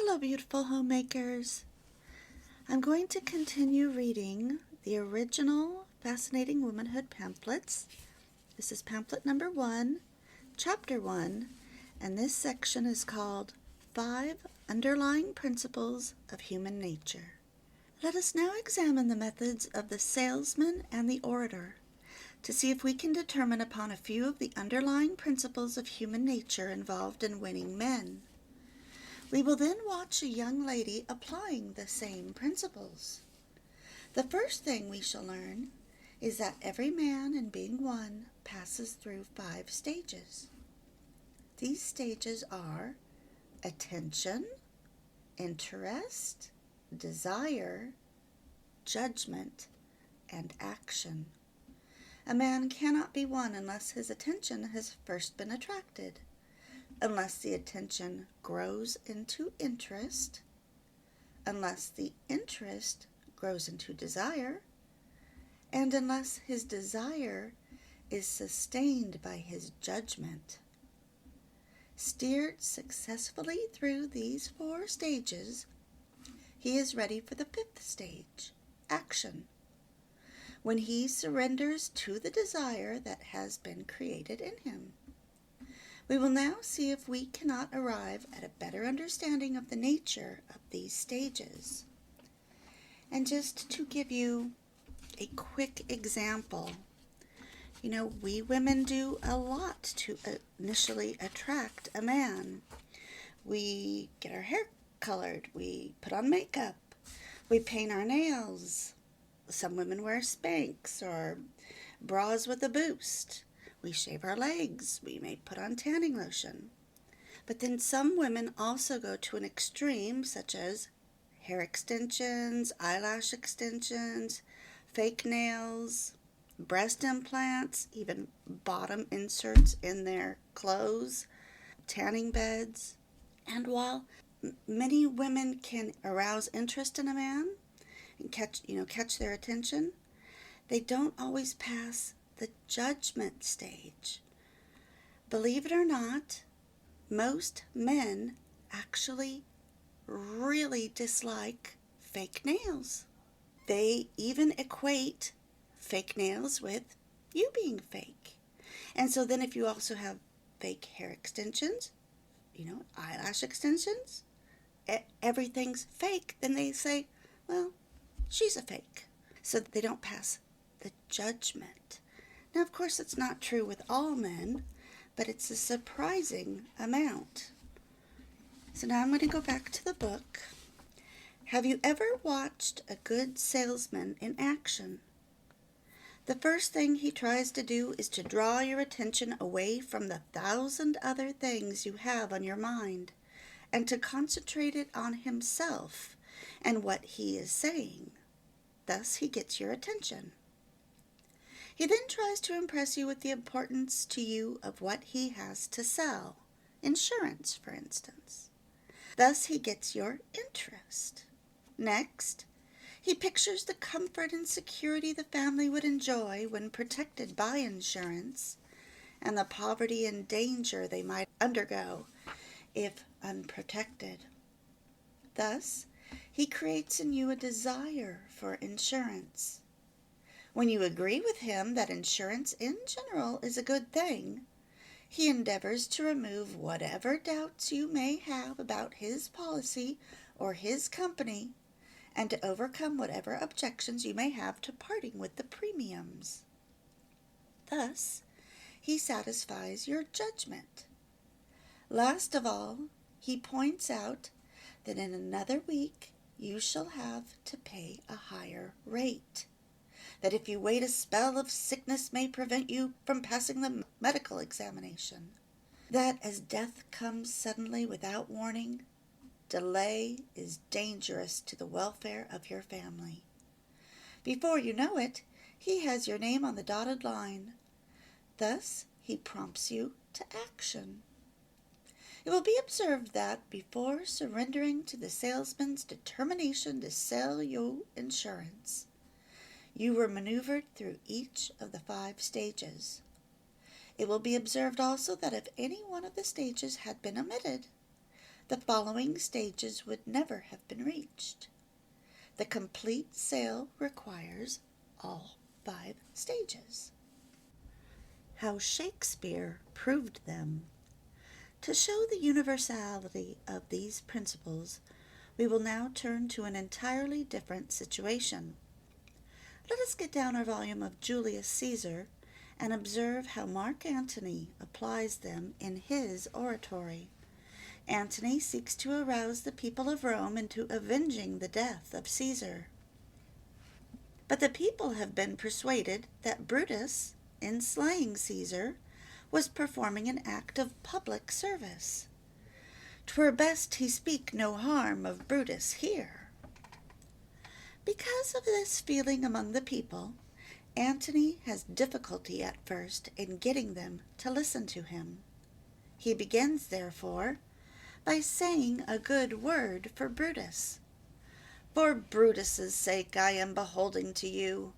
Hello, beautiful homemakers. I'm going to continue reading the original Fascinating Womanhood pamphlets. This is pamphlet number 1, chapter 1, and this section is called 5 Underlying Principles of Human Nature. Let us now examine the methods of the salesman and the orator to see if we can determine upon a few of the underlying principles of human nature involved in winning men. We will then watch a young lady applying the same principles. The first thing we shall learn is that every man in being won passes through 5 stages. These stages are attention, interest, desire, judgment, and action. A man cannot be won unless his attention has first been attracted, unless the attention grows into interest, unless the interest grows into desire, and unless his desire is sustained by his judgment. Steered successfully through these 4 stages, he is ready for the 5th stage, action, when he surrenders to the desire that has been created in him. We will now see if we cannot arrive at a better understanding of the nature of these stages. And just to give you a quick example, we women do a lot to initially attract a man. We get our hair colored, we put on makeup, we paint our nails. Some women wear Spanx or bras with a boost. We shave our legs. We may put on tanning lotion. But then some women also go to an extreme, such as hair extensions, eyelash extensions, fake nails, breast implants, even bottom inserts in their clothes, tanning beds. And while many women can arouse interest in a man and catch their attention, they don't always pass the judgment stage. Believe it or not, most men actually really dislike fake nails. They even equate fake nails with you being fake. And so then if you also have fake hair extensions, eyelash extensions, everything's fake, then they say, well, she's a fake. So they don't pass the judgment. Now, of course, it's not true with all men, but it's a surprising amount. So now I'm going to go back to the book. Have you ever watched a good salesman in action? The first thing he tries to do is to draw your attention away from the 1,000 other things you have on your mind and to concentrate it on himself and what he is saying. Thus, he gets your attention. He then tries to impress you with the importance to you of what he has to sell, insurance, for instance. Thus, he gets your interest. Next, he pictures the comfort and security the family would enjoy when protected by insurance, and the poverty and danger they might undergo if unprotected. Thus, he creates in you a desire for insurance. When you agree with him that insurance in general is a good thing, he endeavors to remove whatever doubts you may have about his policy or his company and to overcome whatever objections you may have to parting with the premiums. Thus, he satisfies your judgment. Last of all, he points out that in another week you shall have to pay a higher rate. That if you wait, a spell of sickness may prevent you from passing the medical examination. That as death comes suddenly without warning, delay is dangerous to the welfare of your family. Before you know it, he has your name on the dotted line. Thus, he prompts you to action. It will be observed that before surrendering to the salesman's determination to sell you insurance, you were maneuvered through each of the 5 stages. It will be observed also that if any one of the stages had been omitted, the following stages would never have been reached. The complete sale requires all 5 stages. How Shakespeare proved them. To show the universality of these principles, we will now turn to an entirely different situation. Let us get down our volume of Julius Caesar and observe how Marc Antony applies them in his oratory. Antony seeks to arouse the people of Rome into avenging the death of Caesar. But the people have been persuaded that Brutus, in slaying Caesar, was performing an act of public service. 'Twere best he speak no harm of Brutus here. Because of this feeling among the people, Antony has difficulty at first in getting them to listen to him. He begins, therefore, by saying a good word for Brutus. For Brutus's sake I am beholding to you,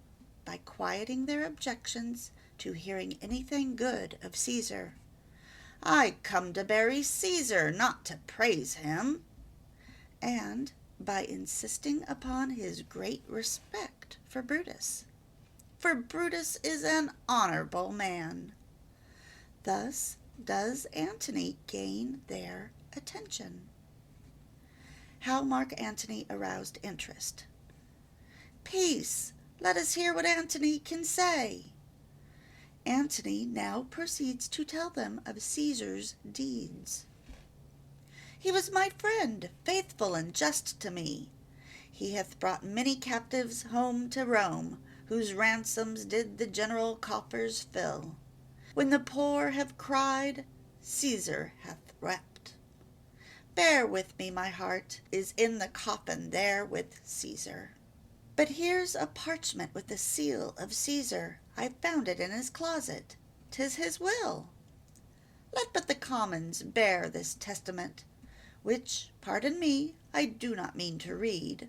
by quieting their objections to hearing anything good of Caesar. I come to bury Caesar, not to praise him. And by insisting upon his great respect for Brutus. For Brutus is an honorable man. Thus does Antony gain their attention. How Marc Antony aroused interest. Peace! Let us hear what Antony can say. Antony now proceeds to tell them of Caesar's deeds. He was my friend, faithful and just to me. He hath brought many captives home to Rome, whose ransoms did the general coffers fill. When the poor have cried, Caesar hath wept. Bear with me, my heart is in the coffin there with Caesar. But here's a parchment with the seal of Caesar. I found it in his closet. 'Tis his will. Let but the commons bear this testament, which, pardon me, I do not mean to read.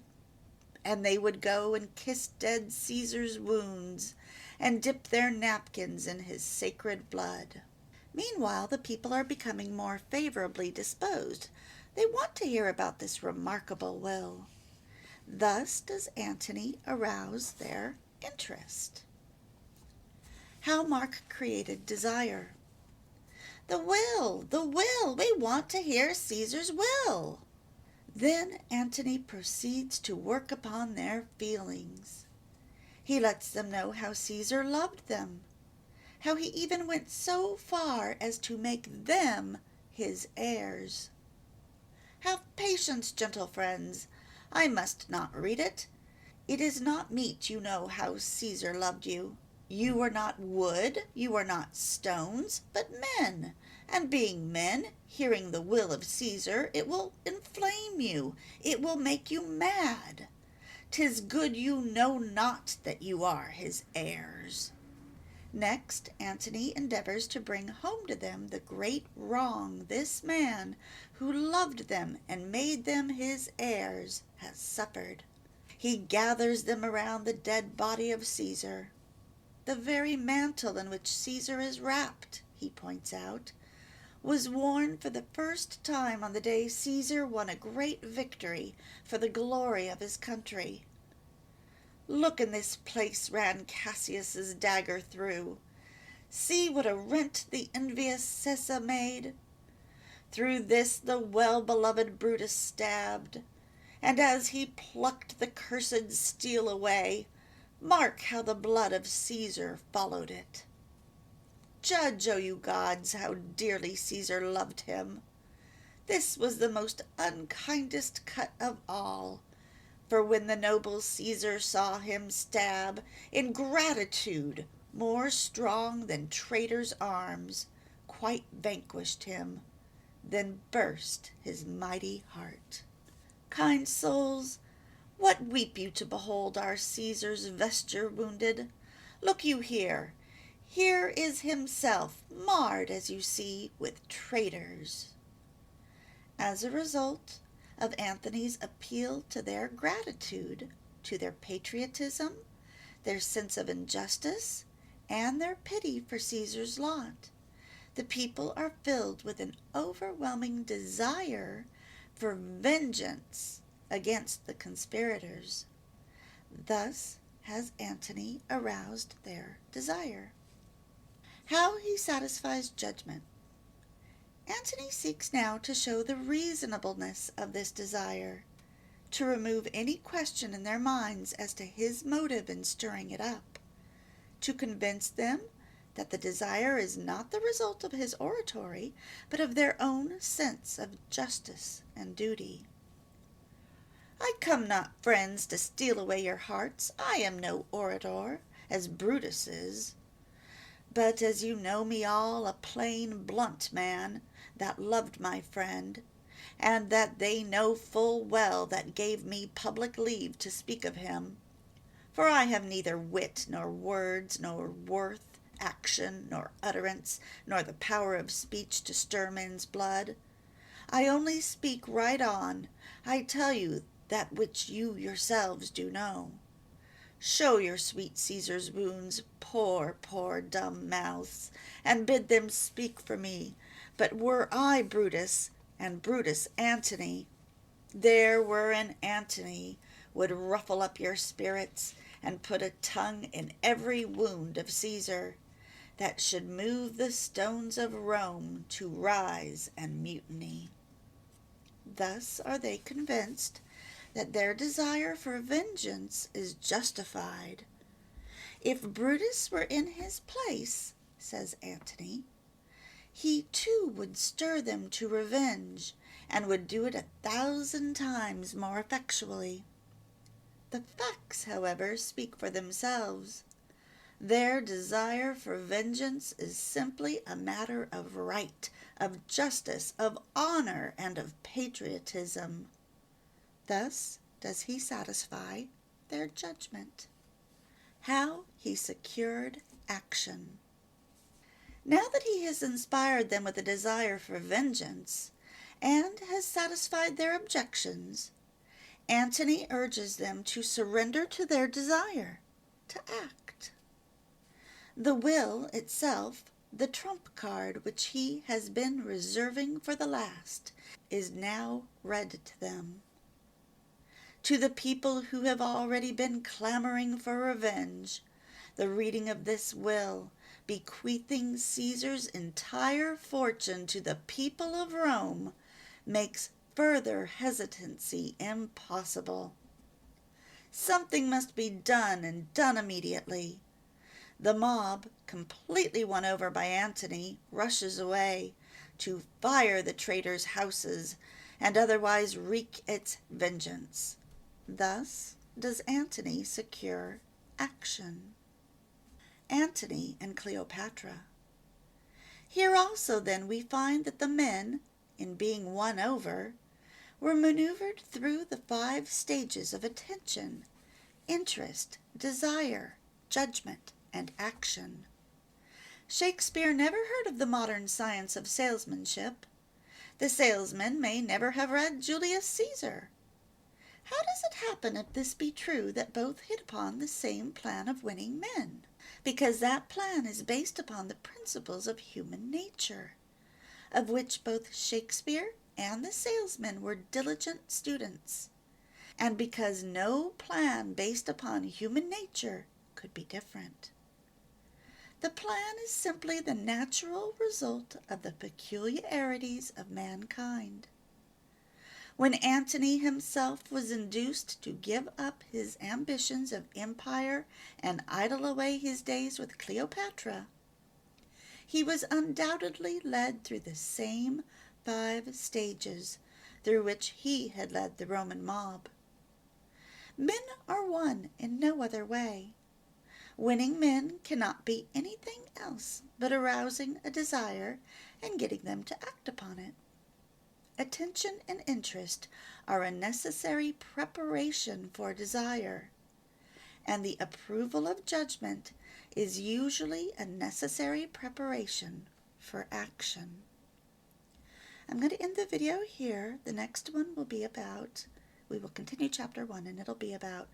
And they would go and kiss dead Caesar's wounds, and dip their napkins in his sacred blood. Meanwhile, the people are becoming more favorably disposed. They want to hear about this remarkable will. Thus does Antony arouse their interest. How Marc created desire. The will! We want to hear Caesar's will. Then Antony proceeds to work upon their feelings. He lets them know how Caesar loved them, how he even went so far as to make them his heirs. Have patience, gentle friends. I must not read it. It is not meet you know how Caesar loved you. You are not wood, you are not stones, but men. And being men, hearing the will of Caesar, it will inflame you. It will make you mad. 'Tis good you know not that you are his heirs. Next, Antony endeavors to bring home to them the great wrong this man, who loved them and made them his heirs, has suffered. He gathers them around the dead body of Caesar. The very mantle in which Caesar is wrapped, he points out, was worn for the first time on the day Caesar won a great victory for the glory of his country. Look, in this place ran Cassius's dagger through. See what a rent the envious Sessa made. Through this the well-beloved Brutus stabbed, and as he plucked the cursed steel away, mark how the blood of Caesar followed it. Judge, O you gods, how dearly Caesar loved him. This was the most unkindest cut of all, for when the noble Caesar saw him stab, ingratitude, more strong than traitors' arms, quite vanquished him, then burst his mighty heart. Kind souls, what weep you to behold our Caesar's vesture wounded? Look you here. Here is himself, marred, as you see, with traitors. As a result of Antony's appeal to their gratitude, to their patriotism, their sense of injustice, and their pity for Caesar's lot, the people are filled with an overwhelming desire for vengeance against the conspirators. Thus has Antony aroused their desire. How he satisfies judgment. Antony seeks now to show the reasonableness of this desire, to remove any question in their minds as to his motive in stirring it up, to convince them that the desire is not the result of his oratory, but of their own sense of justice and duty. I come not, friends, to steal away your hearts. I am no orator, as Brutus is, but as you know me all, a plain, blunt man, that loved my friend, and that they know full well that gave me public leave to speak of him. For I have neither wit, nor words, nor worth, action, nor utterance, nor the power of speech to stir men's blood. I only speak right on. I tell you that which you yourselves do know. Show your sweet Caesar's wounds, poor, poor dumb mouths, and bid them speak for me. But were I Brutus, and Brutus Antony, there were an Antony would ruffle up your spirits, and put a tongue in every wound of Caesar, that should move the stones of Rome to rise and mutiny. Thus are they convinced that their desire for vengeance is justified. If Brutus were in his place, says Antony, he too would stir them to revenge, and would do it 1,000 times more effectually. The facts, however, speak for themselves. Their desire for vengeance is simply a matter of right, of justice, of honor, and of patriotism. Thus does he satisfy their judgment. How he secured action. Now that he has inspired them with a desire for vengeance, and has satisfied their objections, Antony urges them to surrender to their desire, to act. The will itself, the trump card which he has been reserving for the last, is now read to them. To the people who have already been clamoring for revenge, the reading of this will, bequeathing Caesar's entire fortune to the people of Rome, makes further hesitancy impossible. Something must be done, and done immediately. The mob, completely won over by Antony, rushes away to fire the traitors' houses and otherwise wreak its vengeance. Thus does Antony secure action. Antony and Cleopatra. Here also then we find that the men, in being won over, were maneuvered through the 5 stages of attention, interest, desire, judgment, and action. Shakespeare never heard of the modern science of salesmanship. The salesman may never have read Julius Caesar. How does it happen, if this be true, that both hit upon the same plan of winning men? Because that plan is based upon the principles of human nature, of which both Shakespeare and the salesman were diligent students, and because no plan based upon human nature could be different. The plan is simply the natural result of the peculiarities of mankind. When Antony himself was induced to give up his ambitions of empire and idle away his days with Cleopatra, he was undoubtedly led through the same 5 stages through which he had led the Roman mob. Men are won in no other way. Winning men cannot be anything else but arousing a desire and getting them to act upon it. Attention and interest are a necessary preparation for desire, and the approval of judgment is usually a necessary preparation for action. I'm going to end the video here. The next one will be about, we will continue chapter 1, and it'll be about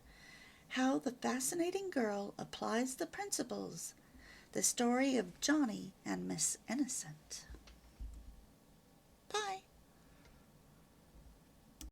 how the fascinating girl applies the principles, the story of Johnny and Miss Innocent.